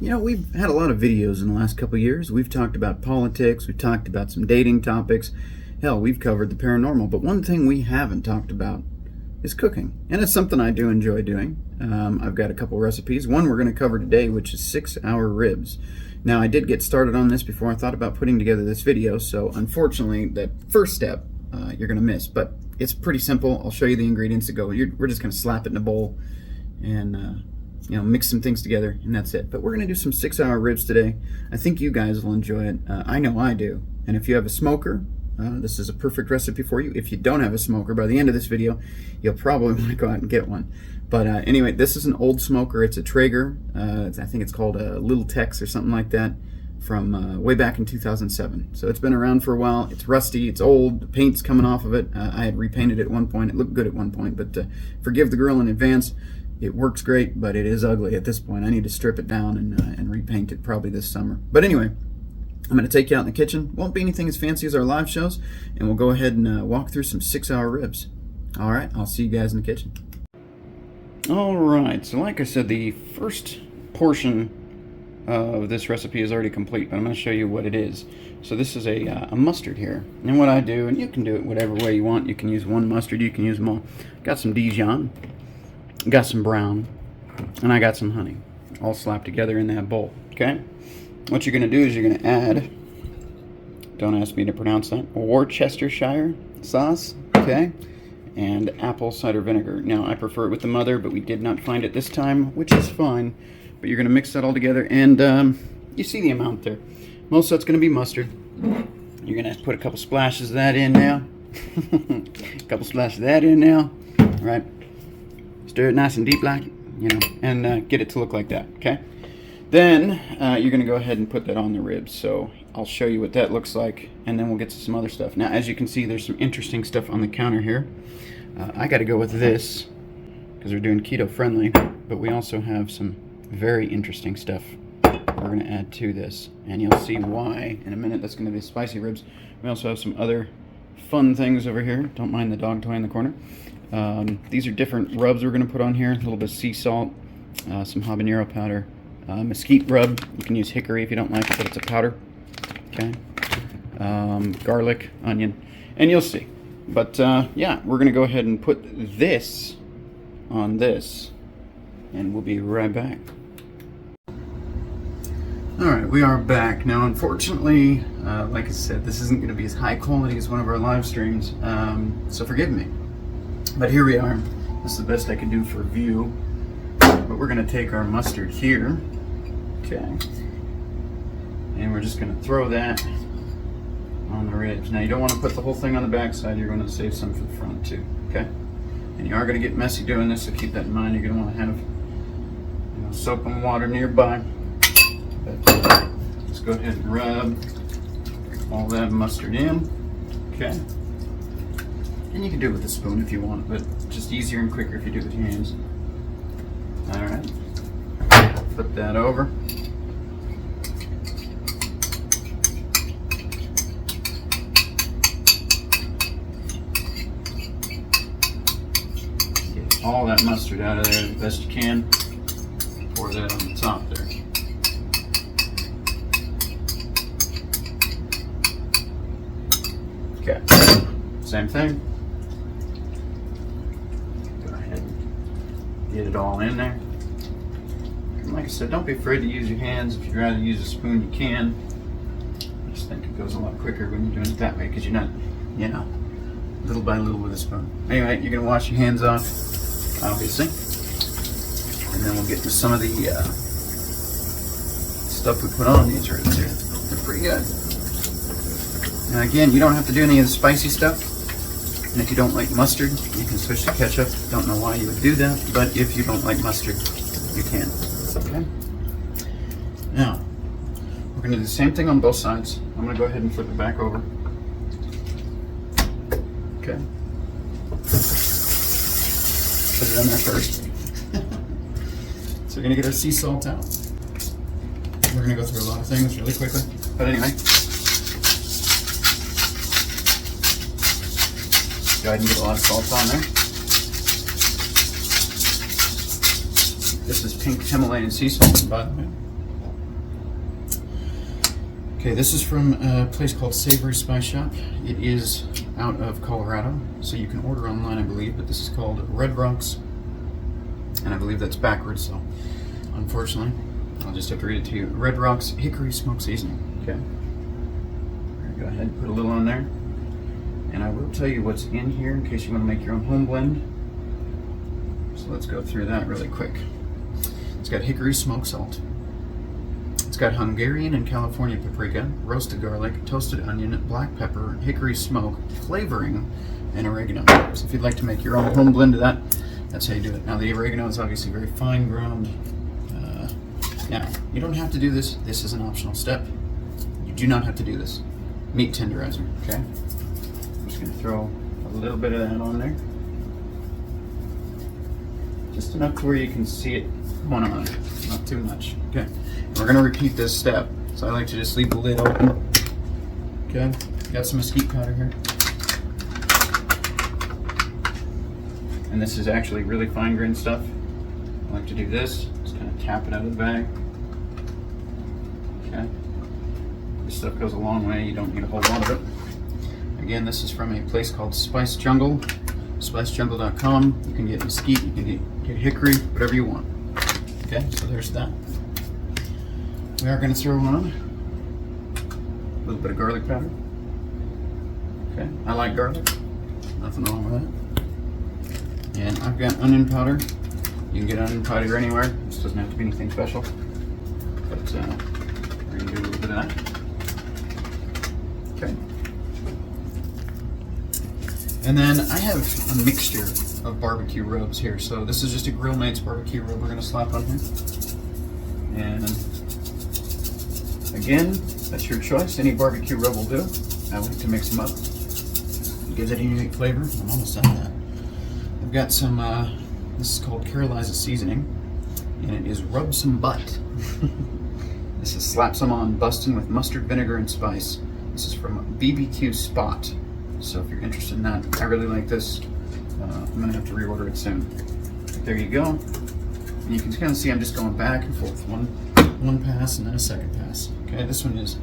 You know, we've had a lot of videos in the last couple of years. We've talked about politics, we've talked about some dating topics. Hell, we've covered the paranormal. But one thing we haven't talked about is cooking. And it's something I do enjoy doing. I've got a couple recipes. One we're going to cover today, which is 6-hour ribs. Now, I did get started on this before I thought about putting together this video, so unfortunately, that first step you're going to miss. But it's pretty simple. I'll show you the ingredients to go. We're just going to slap it in a bowl and mix some things together, and that's it. But we're going to do some 6-hour ribs today. I think you guys will enjoy it. I know I do. And if you have a smoker, this is a perfect recipe for you. If you don't have a smoker, by the end of this video, you'll probably want to go out and get one. But anyway, this is an old smoker. It's a Traeger. I think it's called a Little Tex or something like that, from way back in 2007. So it's been around for a while. It's rusty, it's old, the paint's coming off of it. I had repainted it at one point. It looked good at one point, but forgive the grill in advance. It works great, but it is ugly at this point. I need to strip it down and repaint it probably this summer. But anyway, I'm going to take you out in the kitchen. Won't be anything as fancy as our live shows, and we'll go ahead and walk through some 6-hour ribs. All right, I'll see you guys in the kitchen. All right, so like I said, the first portion of this recipe is already complete, but I'm going to show you what it is. So this is a mustard here, and what I do, and you can do it whatever way you want. You can use one mustard, you can use them all. Got some Dijon. Got some brown, and I got some honey, all slapped together in that bowl. Okay, what you're going to do is you're going to add, don't ask me to pronounce that, Worcestershire sauce, okay, and apple cider vinegar. Now, I prefer it with the mother, but we did not find it this time, which is fine. But you're going to mix that all together, and you see the amount there. Most of that's going to be mustard. You're going to have to put a couple splashes of that in now. A couple splashes of that in now, right? Stir it nice and deep like, and get it to look like that, okay? Then you're going to go ahead and put that on the ribs. So I'll show you what that looks like, and then we'll get to some other stuff. Now, as you can see, there's some interesting stuff on the counter here. I got to go with this because we're doing keto friendly, but we also have some very interesting stuff we're going to add to this, and you'll see why in a minute. That's going to be spicy ribs. We also have some other fun things over here. Don't mind the dog toy in the corner. These are different rubs we're going to put on here. A little bit of sea salt, some habanero powder, mesquite rub. You can use hickory if you don't like it, but it's a powder. Okay. Garlic, onion, and you'll see. But yeah, we're going to go ahead and put this on this, and we'll be right back. Alright, we are back. Now, unfortunately, like I said, this isn't going to be as high quality as one of our live streams, so forgive me. But here we are. This is the best I can do for view. But we're going to take our mustard here. Okay. And we're just going to throw that on the ribs. Now, you don't want to put the whole thing on the back side. You're going to save some for the front too. Okay. And you are going to get messy doing this, so keep that in mind. You're going to want to have soap and water nearby. But let's go ahead and rub all that mustard in. Okay. And you can do it with a spoon if you want, but just easier and quicker if you do it with your hands. Alright. Flip that over. Get all that mustard out of there the best you can. Pour that on the top there. Okay. Same thing. Get it all in there. And like I said, don't be afraid to use your hands. If you'd rather use a spoon, you can. I just think it goes a lot quicker when you're doing it that way, because you're not, little by little with a spoon. Anyway, you're going to wash your hands off, obviously. And then we'll get to some of the stuff we put on these ribs here. They're pretty good. Now again, you don't have to do any of the spicy stuff. And if you don't like mustard, you can switch to ketchup. Don't know why you would do that, but if you don't like mustard, you can. Okay. Now, we're going to do the same thing on both sides. I'm going to go ahead and flip it back over. Okay. Put it on there first. So we're going to get our sea salt out. We're going to go through a lot of things really quickly. But anyway. Go ahead and get a lot of salt on there. This is pink Himalayan sea salt, by the way. Okay, this is from a place called Savory Spice Shop. It is out of Colorado, so you can order online, I believe, but this is called Red Rocks, and I believe that's backwards, so unfortunately, I'll just have to read it to you. Red Rocks Hickory Smoke Seasoning. Okay. Go ahead and put a little on there. And I will tell you what's in here in case you want to make your own home blend. So let's go through that really quick. It's got hickory smoke salt. It's got Hungarian and California paprika, roasted garlic, toasted onion, black pepper, hickory smoke, flavoring, and oregano. So if you'd like to make your own home blend of that, that's how you do it. Now the oregano is obviously very fine ground. Now, you don't have to do this. This is an optional step. You do not have to do this. Meat tenderizer, okay? I'm just gonna throw a little bit of that on there. Just enough to where you can see it going on, not too much, okay? We're gonna repeat this step. So I like to just leave the lid open, okay? Got some mesquite powder here. And this is actually really fine grained stuff. I like to do this, just kind of tap it out of the bag. Okay. This stuff goes a long way, you don't need a whole lot of it. Again, this is from a place called Spice Jungle, spicejungle.com. You can get mesquite, you can get hickory, whatever you want. Okay, so there's that. We are going to throw on a little bit of garlic powder. Okay, I like garlic, nothing wrong with that. And I've got onion powder. You can get onion powder anywhere. This doesn't have to be anything special. But we're going to do a little bit of that. Okay. And then I have a mixture of barbecue rubs here. So this is just a Grill Mates barbecue rub we're going to slap on here. And again, that's your choice. Any barbecue rub will do. I like to mix them up. It gives it a unique flavor. I'm almost done with that. I've got some, this is called Caroliza seasoning, and it is Rub Some Butt. This is Slap Some On Bustin' with mustard, vinegar, and spice. This is from BBQ Spot. So if you're interested in that, I really like this. I'm gonna have to reorder it soon. But there you go. And you can kind of see I'm just going back and forth. One pass and then a second pass. Okay, this one is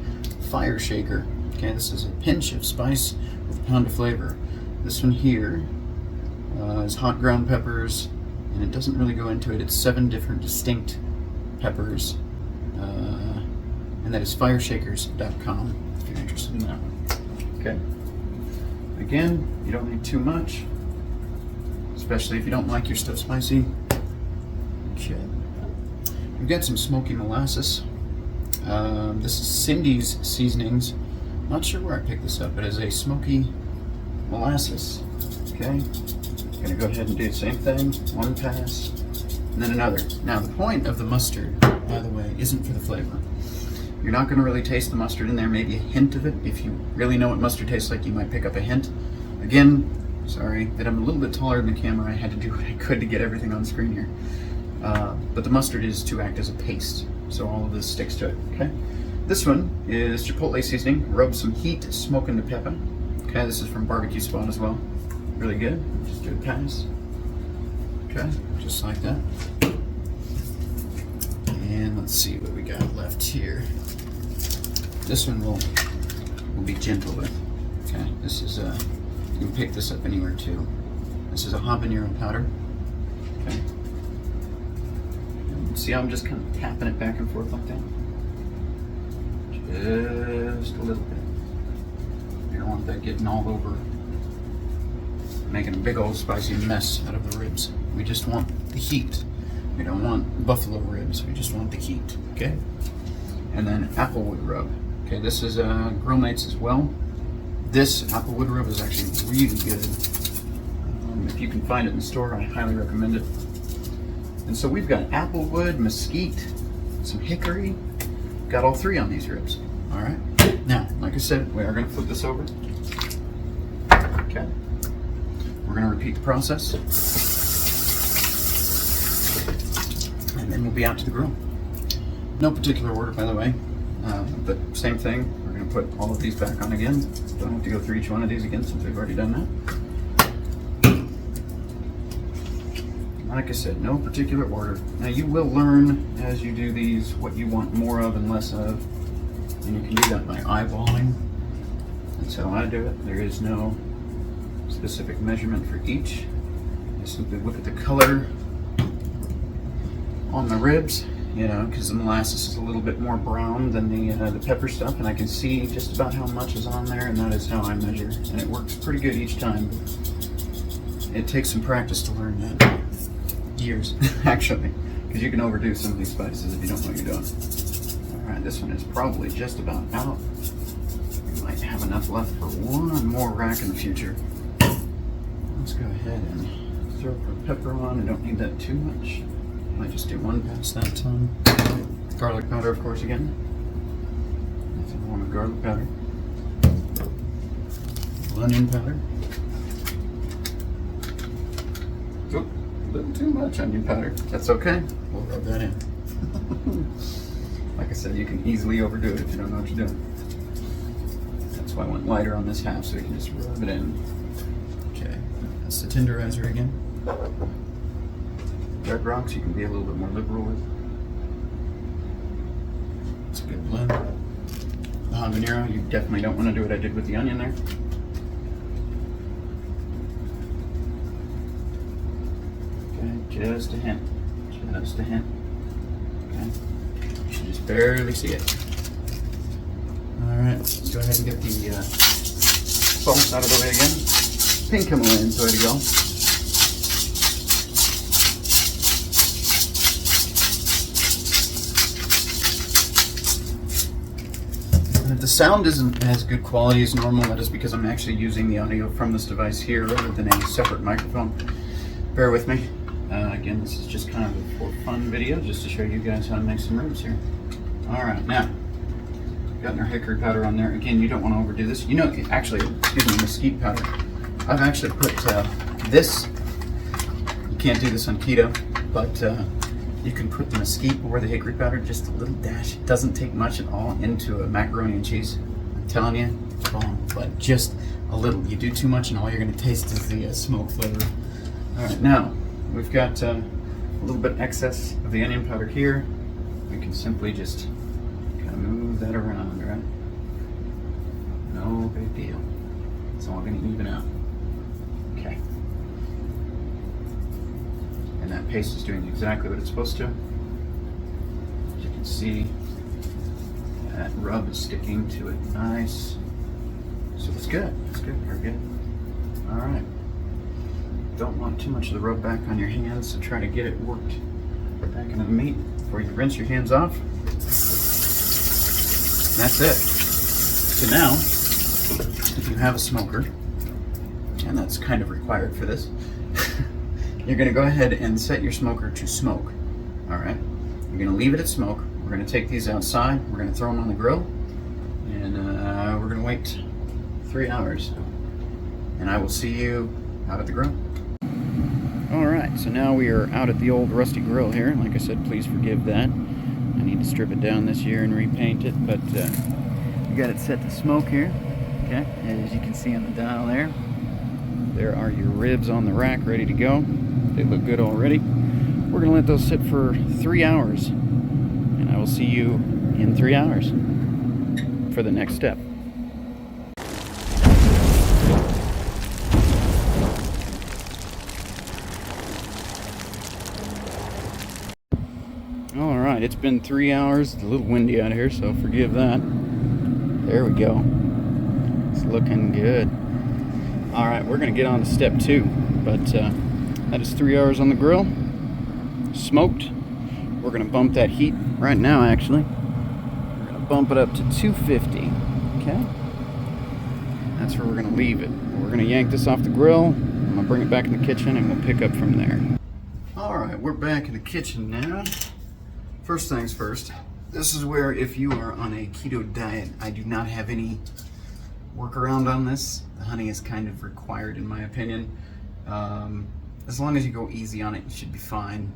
Fire Shaker. Okay, this is a pinch of spice with a pound of flavor. This one here is hot ground peppers, and it doesn't really go into it. It's 7 different distinct peppers, and that is fireshakers.com if you're interested in that one. Okay. Again, you don't need too much, especially if you don't like your stuff spicy. Okay. We've got some smoky molasses. This is Cindy's Seasonings. Not sure where I picked this up. It is a smoky molasses. Okay. Gonna go ahead and do the same thing. One pass, and then another. Now the point of the mustard, by the way, isn't for the flavor. You're not gonna really taste the mustard in there, maybe a hint of it. If you really know what mustard tastes like, you might pick up a hint. Again, sorry that I'm a little bit taller than the camera. I had to do what I could to get everything on screen here. But the mustard is to act as a paste, so all of this sticks to it, okay? This one is Chipotle seasoning. Rub some heat, smoke into pepper. Okay, this is from Barbecue Spot as well. Really good. Just do a pass. Okay, just like that. And let's see what we got left here. This one we'll be gentle with. Okay, this is you can pick this up anywhere too. This is a habanero powder. Okay. And see how I'm just kind of tapping it back and forth like that? Just a little bit. You don't want that getting all over, making a big old spicy mess out of the ribs. We just want the heat. We don't want buffalo ribs. We just want the heat, okay? And then applewood rub. Okay, this is Grill Mates as well. This applewood rub is actually really good. If you can find it in the store, I highly recommend it. And so we've got applewood, mesquite, some hickory. Got all 3 on these ribs. All right. Now, like I said, we are going to flip this over. Okay. We're going to repeat the process. And then we'll be out to the grill. No particular order, by the way. But same thing. We're going to put all of these back on again. Don't have to go through each one of these again since we've already done that. Like I said, no particular order. Now you will learn as you do these what you want more of and less of. And you can do that by eyeballing. That's how I do it. There is no specific measurement for each. I simply look at the color on the ribs, you know, because the molasses is a little bit more brown than the pepper stuff, and I can see just about how much is on there, and that is how I measure. And it works pretty good each time. It takes some practice to learn that. Years, actually, because you can overdo some of these spices if you don't know what you're doing. All right, this one is probably just about out. We might have enough left for one more rack in the future. Let's go ahead and throw our pepper on. I don't need that too much. Might just do one pass that time. Garlic powder, of course, again. Nothing wrong with garlic powder. Onion powder. Oop, a little too much onion powder. That's okay. We'll rub that in. Like I said, you can easily overdo it if you don't know what you're doing. That's why I went lighter on this half, so you can just rub it in. Okay, that's the tenderizer again. Red rocks you can be a little bit more liberal with. It's a good blend. The habanero, you definitely don't want to do what I did with the onion there. Okay, just a hint. Just a hint. Okay. You should just barely see it. Alright, let's go ahead and get the salt out of the way again. Pink Himalayan's the way to go. And if the sound isn't as good quality as normal, that is because I'm actually using the audio from this device here rather than a separate microphone. Bear with me. Again, this is just kind of a for fun video, just to show you guys how to make some ribs here. Alright, now, got our hickory powder on there. Again, you don't want to overdo this. You know, actually, excuse me, mesquite powder. I've actually put this, you can't do this on keto, but you can put the mesquite or the hickory powder, just a little dash. It doesn't take much at all into a macaroni and cheese. I'm telling you, it's bomb, but just a little. You do too much and all you're going to taste is the smoke flavor. Alright, now, we've got a little bit excess of the onion powder here. We can simply just kind of move that around, right? No big deal. It's all going to even out. Okay. And that paste is doing exactly what it's supposed to. As you can see, that rub is sticking to it nice. So that's good. That's good. Very good. All right. Don't want too much of the rub back on your hands, so try to get it worked back into the meat before you rinse your hands off. That's it. So now, if you have a smoker, and that's kind of required for this, you're going to go ahead and set your smoker to smoke. All right. You're going to leave it at smoke. We're going to take these outside. We're going to throw them on the grill, and we're going to wait 3 hours. And I will see you out at the grill. Alright, so now we are out at the old rusty grill here. Like I said, please forgive that. I need to strip it down this year and repaint it, but we got it set to smoke here. Okay, as you can see on the dial there are your ribs on the rack ready to go. They look good already. We're going to let those sit for 3 hours, and I will see you in 3 hours for the next step. Alright, it's been 3 hours. It's a little windy out here, so forgive that. There we go. It's looking good. Alright, we're going to get on to step 2. But that is 3 hours on the grill. Smoked. We're going to bump that heat right now, actually. We're going to bump it up to 250. Okay? That's where we're going to leave it. We're going to yank this off the grill. I'm going to bring it back in the kitchen, and we'll pick up from there. Alright, we're back in the kitchen now. First things first, this is where if you are on a keto diet, I do not have any workaround on this. The honey is kind of required in my opinion. As long as you go easy on it, you should be fine.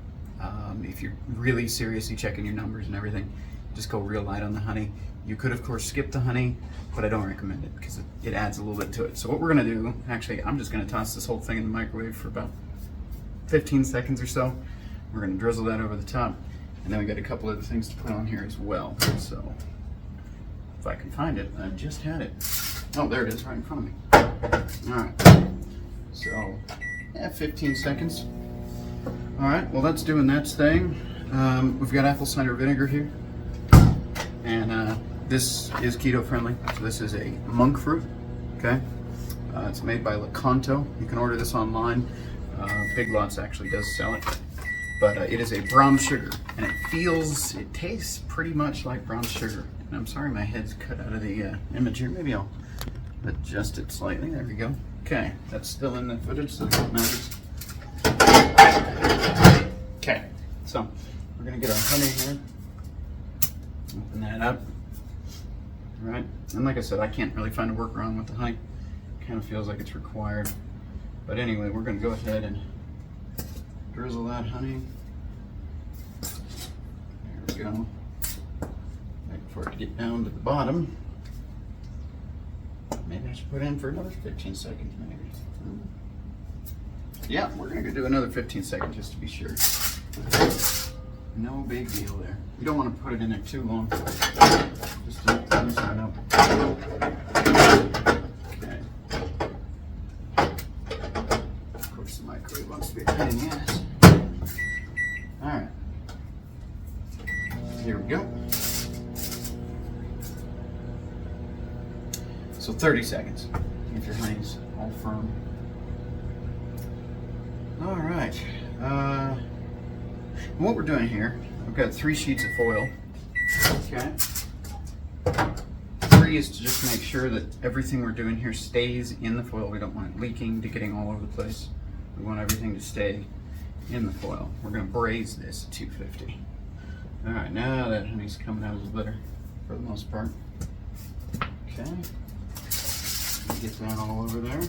If you're really seriously checking your numbers and everything, just go real light on the honey. You could of course skip the honey, but I don't recommend it because it adds a little bit to it. So what we're gonna do, actually I'm just gonna toss this whole thing in the microwave for about 15 seconds or so. We're gonna drizzle that over the top. And then we got a couple other things to put on here as well. So if I can find it. I just had it. Oh, there it is, right in front of me. All right. So, yeah, 15 seconds. All right. Well, that's doing that thing. We've got apple cider vinegar here, and this is keto friendly. So this is a monk fruit. Okay. It's made by Lakanto. You can order this online. Big Lots actually does sell it. But it is a brown sugar, and it tastes pretty much like brown sugar. And I'm sorry my head's cut out of the image here. Maybe I'll adjust it slightly. There we go. Okay, that's still in the footage, so it matters. Okay, so we're gonna get our honey here. Open that up. All right, and like I said, I can't really find a workaround with the honey. Kind of feels like it's required. But anyway, we're gonna go ahead and drizzle that honey. There we go. Wait for it to get down to the bottom. Maybe I should put in for another 15 seconds, maybe. Yeah, we're gonna go do another 15 seconds just to be sure. No big deal there. You don't want to put it in there too long. Just to loosen it up. Okay. Of course, the microwave wants to be a pain in the ass. All right. Here we go. So 30 seconds. If your honey's all firm. All right. What we're doing here, I've got 3 sheets of foil. Okay. 3 is to just make sure that everything we're doing here stays in the foil. We don't want it leaking to getting all over the place. We want everything to stay in the foil. We're going to braise this at 250. All right, now that honey's coming out a little better for the most part. Okay. Get that all over there.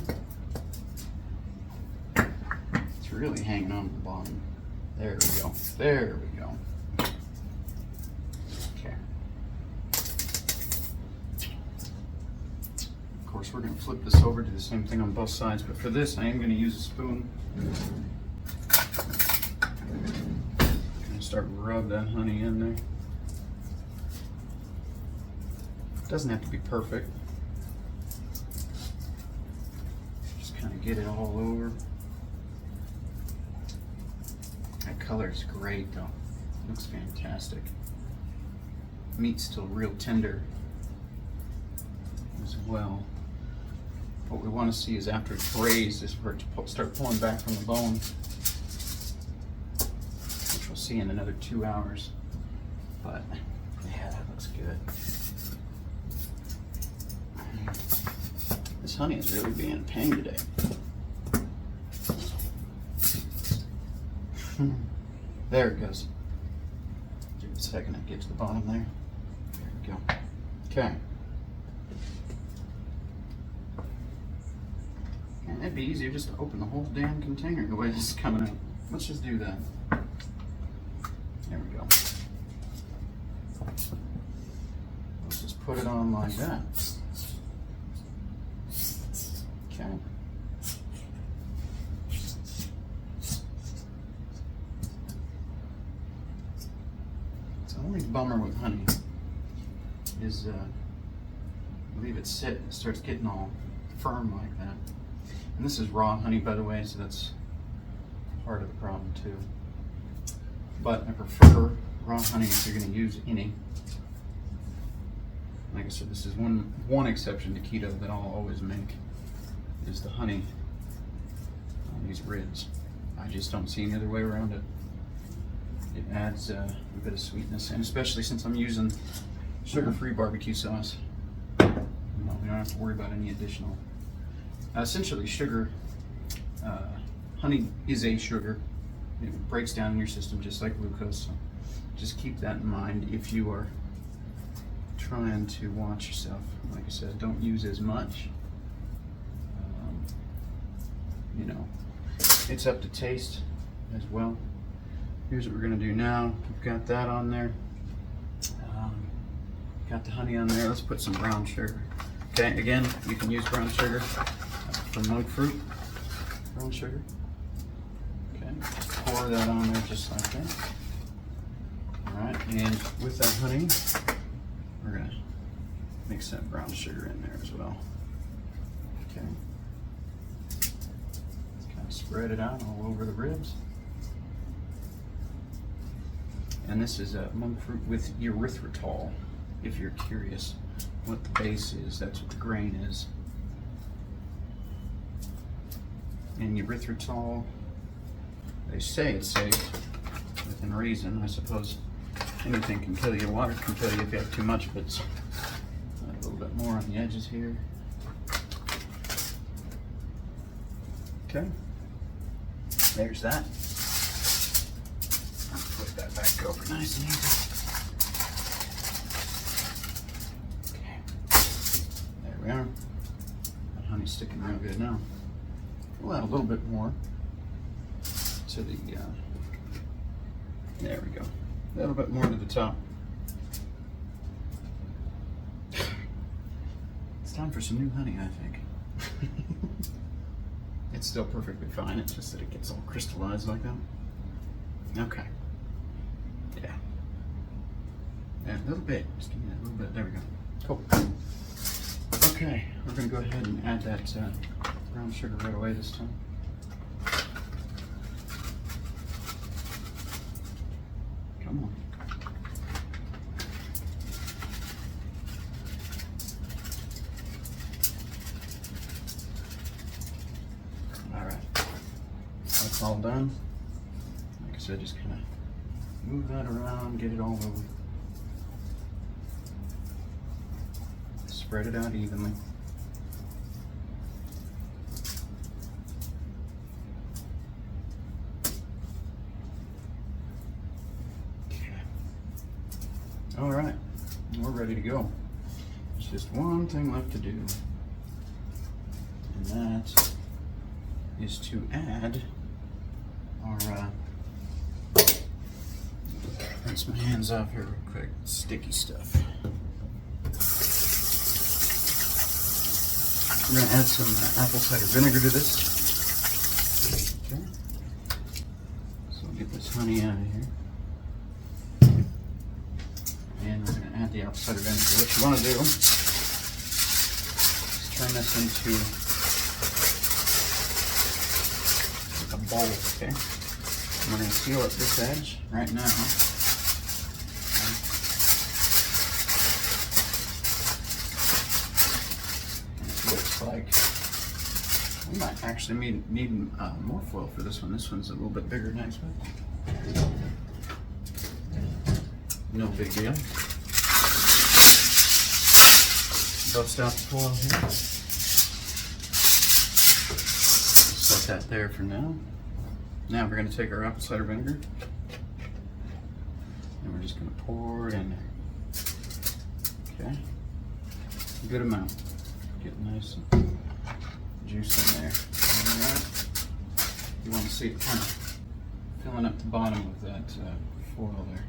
It's really hanging on to the bottom. There we go. There we go. Okay. Of course, we're going to flip this over, do the same thing on both sides, but for this, I am going to use a spoon. Start to rub that honey in there. It doesn't have to be perfect. Just kind of get it all over. That color is great though. It looks fantastic. Meat's still real tender as well. What we want to see is after it's braised is for it to start pulling back from the bone. We'll see in another 2 hours, but yeah, that looks good. This honey is really being a pain today. There it goes. Give it a second to get to the bottom there. There we go. Okay. And it'd be easier just to open the whole damn container the way this is coming out. Let's just do that. There we go. Let's just put it on like that. Okay. The only bummer with honey is leave it sit, it starts getting all firm like that. And this is raw honey, by the way, so that's part of the problem too. But I prefer raw honey if you're going to use any. Like I said, this is one exception to keto that I'll always make, is the honey on these ribs. I just don't see any other way around it. It adds a bit of sweetness, and especially since I'm using sugar-free barbecue sauce, we don't have to worry about any additional. Essentially, sugar, honey is a sugar. It breaks down in your system just like glucose. So just keep that in mind if you are trying to watch yourself. Like I said, don't use as much. You know, it's up to taste as well. Here's what we're going to do now. We've got that on there. Got the honey on there. Let's put some brown sugar. Okay, again, you can use brown sugar from monk fruit. Brown sugar. Okay, pour that on there just like that. All right, and with that honey, we're gonna Mix that brown sugar in there as well. Okay. Kind of spread it out all over the ribs. And this is a monk fruit with erythritol, if you're curious what the base is. That's what the grain is. And erythritol, they say it's safe within reason. I suppose anything can kill you. Water can kill you if you have too much of it. So a little bit more on the edges here. Okay, there's that. I'll put that back over nice and easy. Okay, there we are. That honey's sticking real good now. We'll add a little bit more to the, there we go. A little bit more to the top. It's time for some new honey, I think. It's still perfectly fine, it's just that it gets all crystallized like that. Okay. Yeah. Yeah, a little bit. Just give me that little bit. There we go. Cool. Okay, we're going to go ahead and add that brown sugar right away this time. Come on. All right. That's all done. Like I said, just kind of move that around, get it all over. Spread it out evenly. All right, we're ready to go. There's just one thing left to do, and that is to add our, rinse my hands off here real quick, sticky stuff. We're gonna add some apple cider vinegar to this. Okay, so we'll get this honey out of here. And we're going to add the apple cider vinegar. What you want to do is turn this into a bowl, okay? And we're going to seal up this edge right now. And it looks like we might actually need more foil for this one. This one's a little bit bigger than I expected. No big deal. Bust out the foil here. Set that there for now. Now we're going to take our apple cider vinegar and we're just going to pour it in there. Okay. A good amount. Get nice and juice in there. Alright. You want to see it kind of filling up the bottom of that foil there.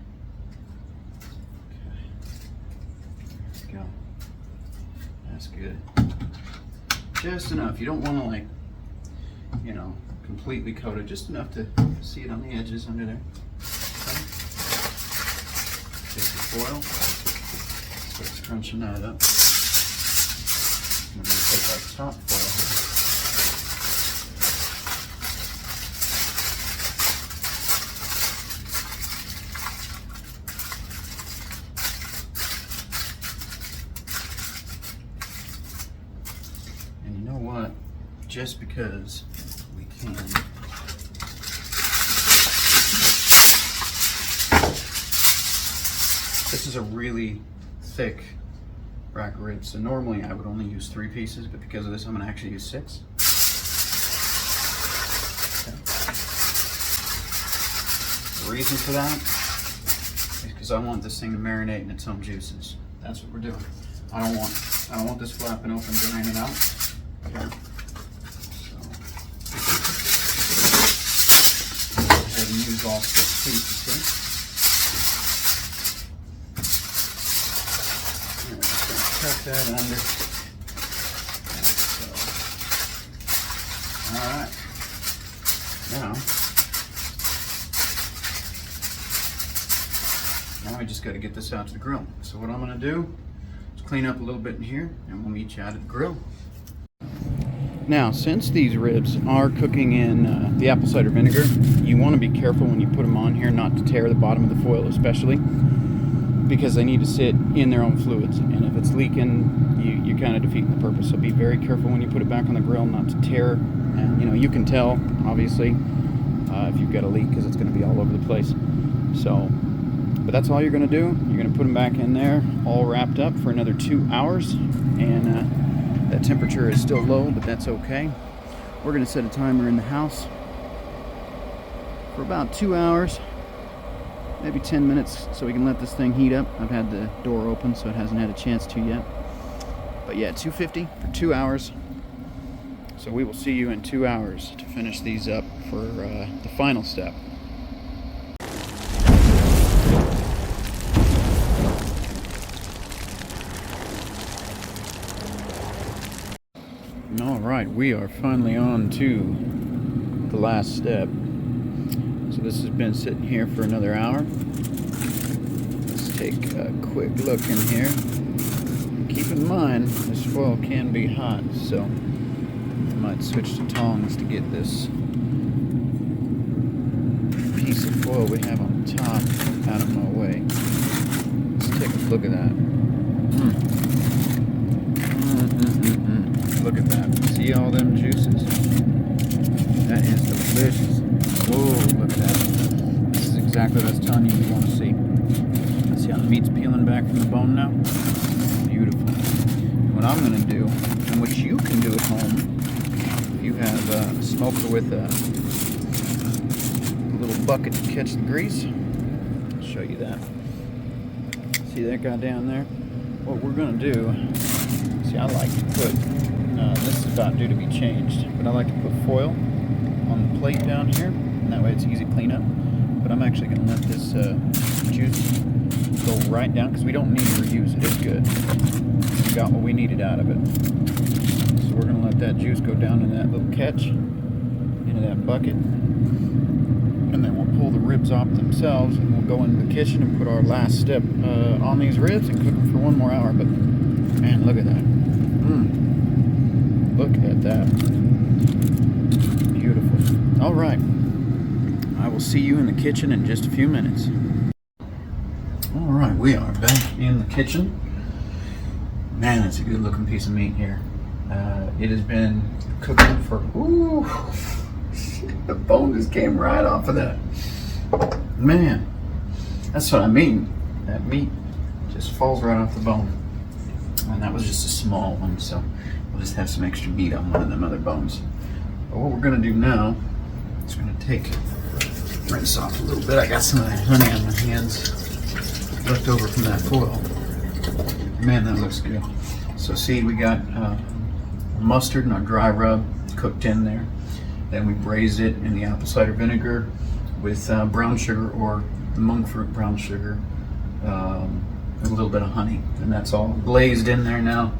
Go. That's good. Just enough. You don't want to, like, you know, completely coat it. Just enough to see it on the edges under there. Okay. Take the foil. Start scrunching that up. We're going to take our top foil here. Just because we can. This is a really thick rack of ribs, so normally I would only use 3 pieces, but because of this I'm going to actually use 6. Okay. The reason for that is because I want this thing to marinate in its own juices. That's what we're doing. I don't want this flapping open, draining out. Okay. Use all 6 pieces here. And we're just going to tuck that under. So, all right. Now we just got to get this out to the grill. So what I'm going to do is clean up a little bit in here, and we'll meet you out at the grill. Now, since these ribs are cooking in the apple cider vinegar, you want to be careful when you put them on here not to tear the bottom of the foil, especially because they need to sit in their own fluids, and if it's leaking, you're kind of defeating the purpose. So be very careful when you put it back on the grill not to tear. And you can tell, obviously, if you've got a leak, because it's going to be all over the place. So, but that's all you're going to do. You're going to put them back in there, all wrapped up for another 2 hours, and that temperature is still low, but that's okay. We're going to set a timer in the house for about 2 hours, maybe 10 minutes, so we can let this thing heat up. I've had the door open, so it hasn't had a chance to yet. But yeah, 250 for 2 hours. So we will see you in 2 hours to finish these up for the final step. All right, we are finally on to the last step. So this has been sitting here for another hour. Let's take a quick look in here. Keep in mind, this foil can be hot, so I might switch to tongs to get this piece of foil we have on top out of my way. Let's take a look at that. Look at that. See all them juices? That is delicious. Whoa, look at that. This is exactly what I was telling you want to see. See how the meat's peeling back from the bone now? Beautiful. And what I'm going to do, and what you can do at home, if you have a smoker with a little bucket to catch the grease, I'll show you that. See that guy down there? What we're going to do, see, I like to put, this is about due to be changed, but I like to put foil on the plate down here, and that way it's easy to clean up. But I'm actually going to let this juice go right down, because we don't need to reuse it. It's good. We got what we needed out of it. So we're going to let that juice go down in that little catch, into that bucket, and then we'll pull the ribs off themselves, and we'll go into the kitchen and put our last step on these ribs and cook them for 1 more hour. But man, look at that. Look at that. Beautiful. All right. I will see you in the kitchen in just a few minutes. All right, we are back in the kitchen. Man, that's a good looking piece of meat here. It has been cooking for, ooh, the bone just came right off of that. Man, that's what I mean. That meat just falls right off the bone. And that was just a small one, so we'll just have some extra meat on one of them other bones. But what we're gonna do now is we're gonna rinse off a little bit. I got some of that honey on my hands left over from that foil. Man, that looks good. So see, we got mustard and our dry rub cooked in there. Then we braised it in the apple cider vinegar with brown sugar, or the monk fruit brown sugar, with a little bit of honey, and that's all glazed in there now.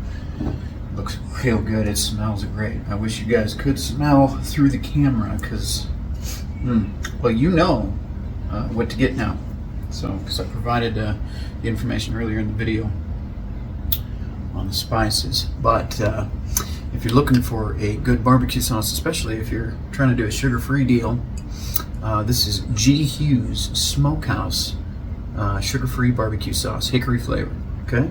Looks real good. It smells great. I wish you guys could smell through the camera, because well, you know what to get now. So, because I provided the information earlier in the video on the spices. But if you're looking for a good barbecue sauce, especially if you're trying to do a sugar-free deal, this is G. Hughes Smokehouse sugar-free barbecue sauce, hickory flavor. Okay,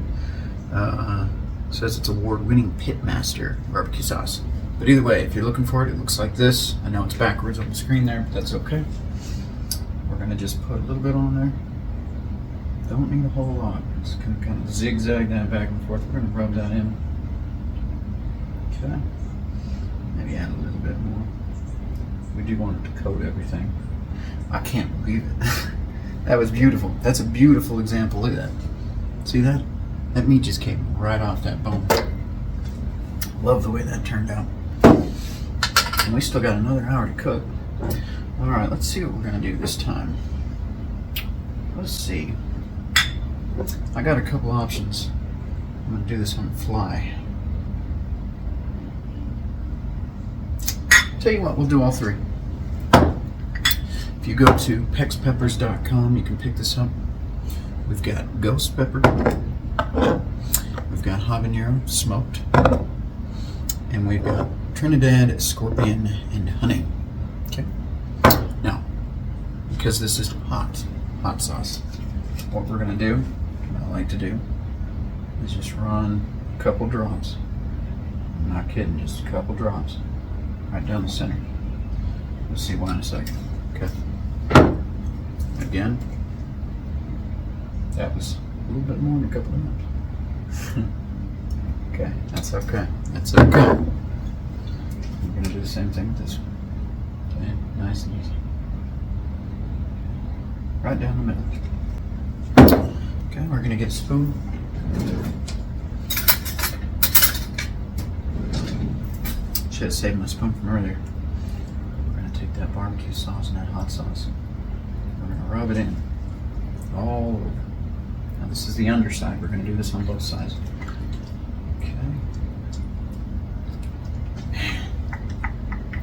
says it's award-winning Pitmaster barbecue sauce. But either way, if you're looking for it, it looks like this. I know it's backwards on the screen there, but that's okay. We're gonna just put a little bit on there. Don't need a whole lot. Just gonna kind of zigzag that back and forth. We're gonna rub that in. Okay. Maybe add a little bit more. We do want it to coat everything. I can't believe it. That was beautiful. That's a beautiful example. Look at that. See that? That meat just came right off that bone. Love the way that turned out. And we still got another hour to cook. All right, let's see what we're gonna do this time. Let's see. I got a couple options. I'm gonna do this on the fly. Tell you what, we'll do all three. If you go to pexpeppers.com, you can pick this up. We've got ghost pepper, we've got habanero smoked, and we've got Trinidad scorpion and honey. Okay. Now, because this is hot sauce, what we're gonna do, what I like to do, is just run a couple drops. I'm not kidding, just a couple drops right down the center. We'll see why in a second. Okay. Again, that was a little bit more than a couple of drops. Okay, that's okay. That's okay. We're gonna do the same thing with this one. Okay, nice and easy. Right down the middle. Okay, we're gonna get a spoon. Should have saved my spoon from earlier. We're gonna take that barbecue sauce and that hot sauce. We're gonna rub it in all over. Now this is the underside. We're gonna do this on both sides. Okay.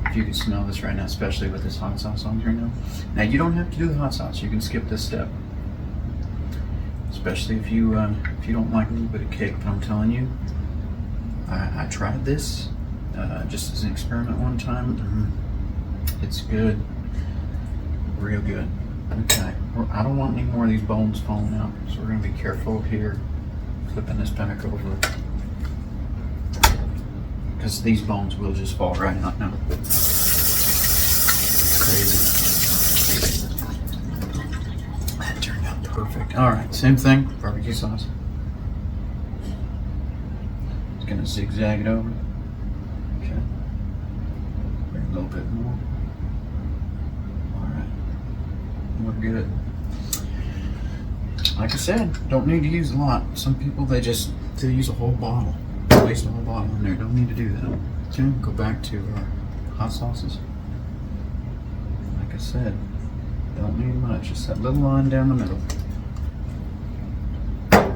If you can smell this right now, especially with this hot sauce on here now. Now you don't have to do the hot sauce. You can skip this step. Especially if you don't like a little bit of kick. But I'm telling you, I tried this just as an experiment one time. It's good, real good. Okay, I don't want any more of these bones falling out, so we're gonna be careful here, flipping this back over, because these bones will just fall right out now. It's crazy. That turned out perfect. All right, same thing, barbecue sauce. Just gonna zigzag it over. Okay, bring a little bit more. We're good. Like I said, don't need to use a lot. Some people, they use a whole bottle. Waste a whole bottle in there. Don't need to do that. Okay, go back to our hot sauces. Like I said, don't need much. Just that little line down the middle. I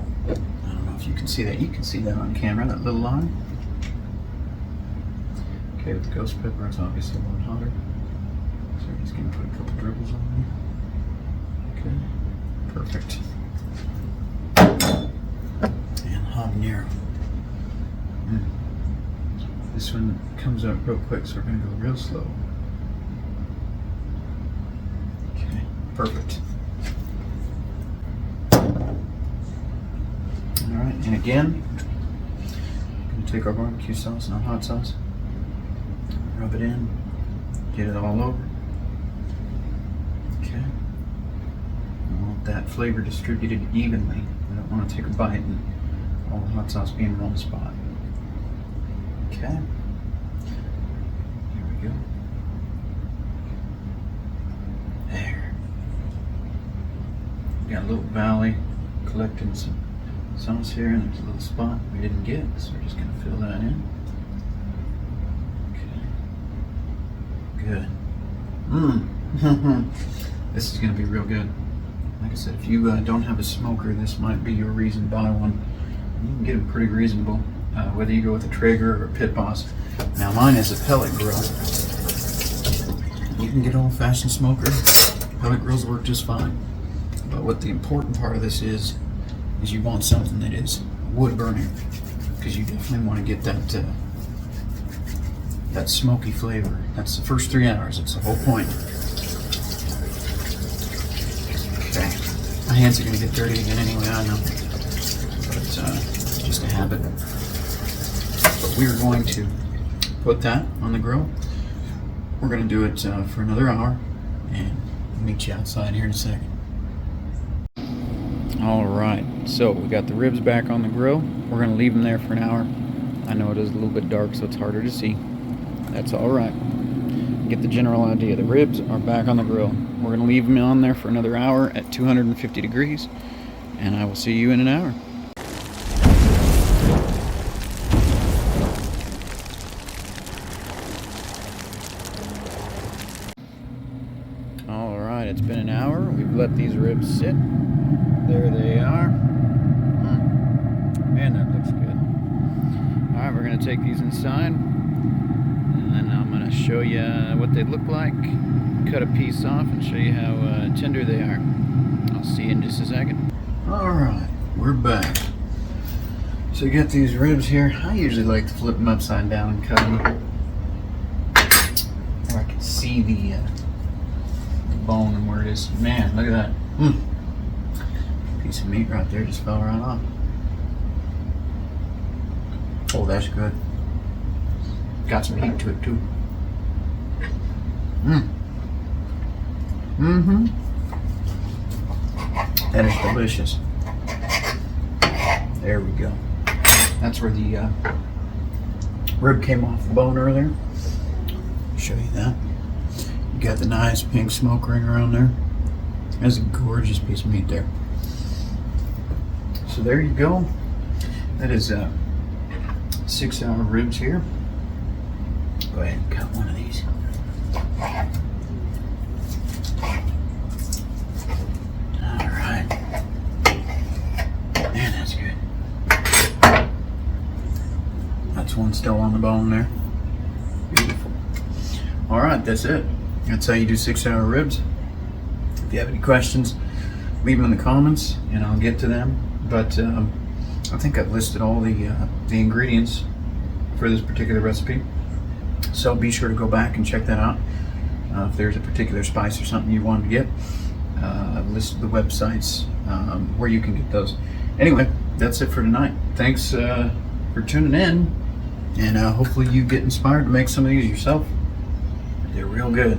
don't know if you can see that. You can see that on camera, that little line. Okay, with the ghost pepper, it's obviously a lot hotter. So we're just going to put a couple dribbles on there. Okay, perfect. And habanero. This one comes out real quick, so we're going to go real slow. Okay, perfect. Alright, and again, we're going to take our barbecue sauce and our hot sauce, rub it in, get it all over. Okay. That flavor distributed evenly. I don't want to take a bite and all the hot sauce be in one spot. Okay. Here we go. There. We got a little valley collecting some sauce here, and there's a little spot we didn't get, so we're just going to fill that in. Okay. Good. This is going to be real good. Like I said, if you don't have a smoker, this might be your reason to buy one. You can get them pretty reasonable, whether you go with a Traeger or a Pit Boss. Now mine is a pellet grill. You can get an old-fashioned smoker. Pellet grills work just fine. But what the important part of this is you want something that is wood burning, because you definitely want to get that smoky flavor. That's the first 3 hours. That's the whole point. Okay, my hands are going to get dirty again anyway, I know, but it's just a habit. But we're going to put that on the grill. We're going to do it for another hour, and meet you outside here in a second. All right, so we got the ribs back on the grill. We're going to leave them there for an hour. I know it is a little bit dark, so it's harder to see. That's all right. Get the general idea. The ribs are back on the grill. We're going to leave them on there for another hour at 250 degrees, and I will see you in an hour. All right, it's been an hour. We've let these ribs sit. There they are. Man, that looks good. All right, we're going to take these inside, and then I'm going to show you what they look like. Cut a piece off and show you how tender they are. I'll see you in just a second. All right, we're back. So you get these ribs here. I usually like to flip them upside down and cut them, where I can see the bone and where it is. Man, look at that. Piece of meat right there just fell right off. Oh, that's good. Got some heat to it too. That is delicious. There we go. That's where the rib came off the bone earlier. Show you that. You got the nice pink smoke ring around there. That's a gorgeous piece of meat there. So there you go. That is 6-hour ribs here. Go ahead and cut one of these. All right. Man, that's good. That's one still on the bone there. Beautiful. All right, that's it. That's how you do 6-hour ribs. If you have any questions, leave them in the comments and I'll get to them. But I think I've listed all the ingredients for this particular recipe. So be sure to go back and check that out. If there's a particular spice or something you want to get, I've listed the websites where you can get those. Anyway, that's it for tonight. Thanks for tuning in, and hopefully you get inspired to make some of these yourself. They're real good.